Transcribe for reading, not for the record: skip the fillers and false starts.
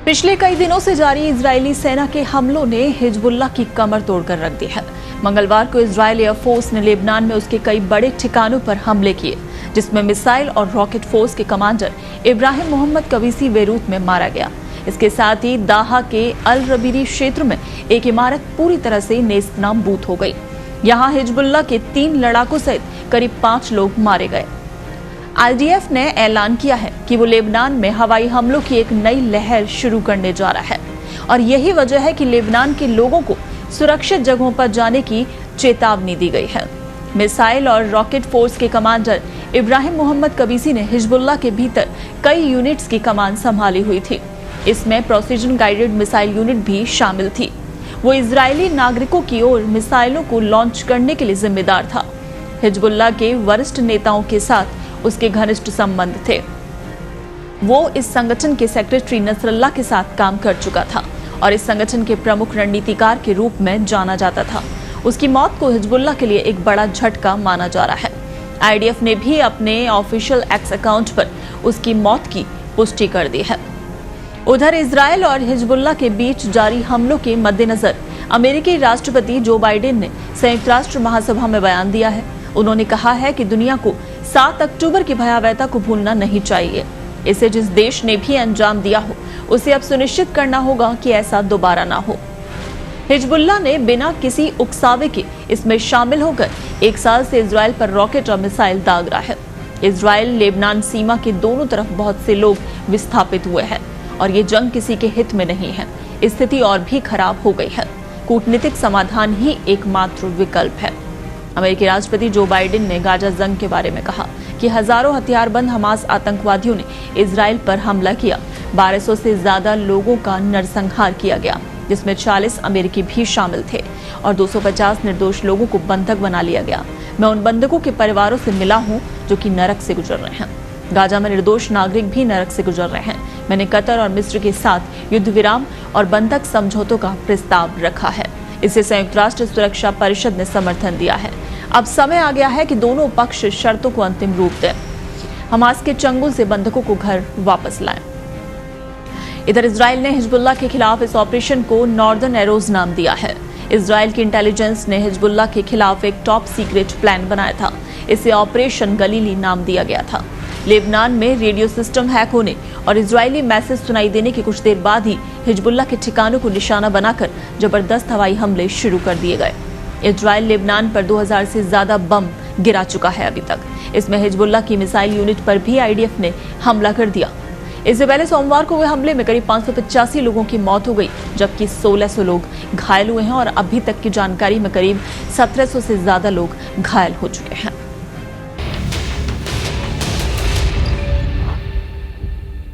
पिछले कई दिनों से जारी इजरायली सेना के हमलों ने हिजबुल्लाह की कमर तोड़कर रख दी है। मंगलवार को इजरायल एयरफोर्स ने लेबनान में उसके कई बड़े ठिकानों पर हमले किए, जिसमें मिसाइल और रॉकेट फोर्स के कमांडर इब्राहिम मोहम्मद कवीसी बेरूत में मारा गया। इसके साथ ही दाहा के अल रबीरी क्षेत्र में एक इमारत पूरी तरह से नेस्तनाबूद हो गई। यहाँ हिजबुल्लाह के 3 लड़ाकों सहित करीब 5 लोग मारे गए। IDF ने ऐलान किया है कि वो लेबनान में हवाई हमलों की एक नई लहर शुरू करने जा रहा है और यही वजह है कि लेबनान के लोगों को सुरक्षित जगहों पर जाने की चेतावनी दी गई है। मिसाइल और रॉकेट फोर्स के कमांडर इब्राहिम मोहम्मद कवीसी ने हिजबुल्लाह के भीतर कई यूनिट्स की कमान संभाली हुई थी। इसमें प्रोसिजन गाइडेड मिसाइल यूनिट भी शामिल थी। वो इजरायली नागरिकों की ओर मिसाइलों को लॉन्च करने के लिए जिम्मेदार था। हिजबुल्लाह के वरिष्ठ नेताओं के साथ उसके घनिष्ठ संबंध थे। वो इस संगठन के सेक्रेटरी नसरल्लाह के साथ काम कर चुका था और इस संगठन के प्रमुख रणनीतिकार के रूप में जाना जाता था। उसकी मौत को हिजबुल्लाह के लिए एक बड़ा झटका माना जा रहा है। IDF ने भी अपने ऑफिशियल एक्स अकाउंट पर उसकी मौत की पुष्टि कर दी है। उधर इजरायल और हिजबुल्लाह के बीच जारी हमलों के मद्देनजर अमेरिकी राष्ट्रपति जो बाइडेन ने संयुक्त राष्ट्र महासभा में बयान दिया है। उन्होंने कहा है कि दुनिया को 7 अक्टूबर की भयावहता को भूलना नहीं चाहिए। इसे जिस देश ने भी अंजाम दिया हो, उसे अब सुनिश्चित करना होगा कि ऐसा दोबारा ना हो। हिजबुल्लाह ने बिना किसी उकसावे के इसमें शामिल होकर 1 साल से इजरायल पर रॉकेट और मिसाइल दाग रहा है। इजरायल लेबनान सीमा के दोनों तरफ बहुत से लोग विस्थापित हुए हैं और ये जंग किसी के हित में नहीं है। स्थिति और भी खराब हो गई है। कूटनीतिक समाधान ही एकमात्र विकल्प है। अमेरिकी राष्ट्रपति जो बाइडेन ने गाजा जंग के बारे में कहा कि हजारों हथियारबंद हमास आतंकवादियों ने इजरायल पर हमला किया। 1200 से ज्यादा लोगों का नरसंहार किया गया, जिसमें 40 अमेरिकी भी शामिल थे और 250 निर्दोष लोगों को बंधक बना लिया गया। मैं उन बंधकों के परिवारों से मिला हूं जो कि नरक से गुजर रहे हैं। गाजा में निर्दोष नागरिक भी नरक से गुजर रहे हैं। मैंने कतर और मिस्र के साथ युद्ध विराम और बंधक समझौतों का प्रस्ताव रखा है। इसे संयुक्त राष्ट्र सुरक्षा परिषद ने समर्थन दिया है। अब समय आ गया है कि दोनों पक्ष शर्तों को अंतिम रूप दें। हमास के चंगुल से बंधकों को घर वापस लाएं। इधर इजरायल ने हिजबुल्लाह के खिलाफ इस ऑपरेशन को नॉर्दर्न एरोज नाम दिया है। इजरायल की इंटेलिजेंस ने हिजबुल्लाह के खिलाफ एक टॉप सीक्रेट प्लान बनाया था। इसे ऑपरेशन गलीली नाम दिया गया था। लेबनान में रेडियो सिस्टम हैक होने और इजरायली मैसेज सुनाई देने के कुछ देर बाद ही हिजबुल्लाह के ठिकानों को निशाना बनाकर जबरदस्त हवाई हमले शुरू कर दिए गए। इजरायल लेबनान पर 2000 से ज्यादा बम गिरा चुका है अभी तक। इसमें हिजबुल्लाह की मिसाइल यूनिट पर भी IDF ने हमला कर दिया। इससे पहले सोमवार को हुए हमले में करीब 585 लोगों की मौत हो गई, जबकि 1600 लोग घायल हुए हैं और अभी तक की जानकारी में करीब 1700 से ज्यादा लोग घायल हो चुके हैं।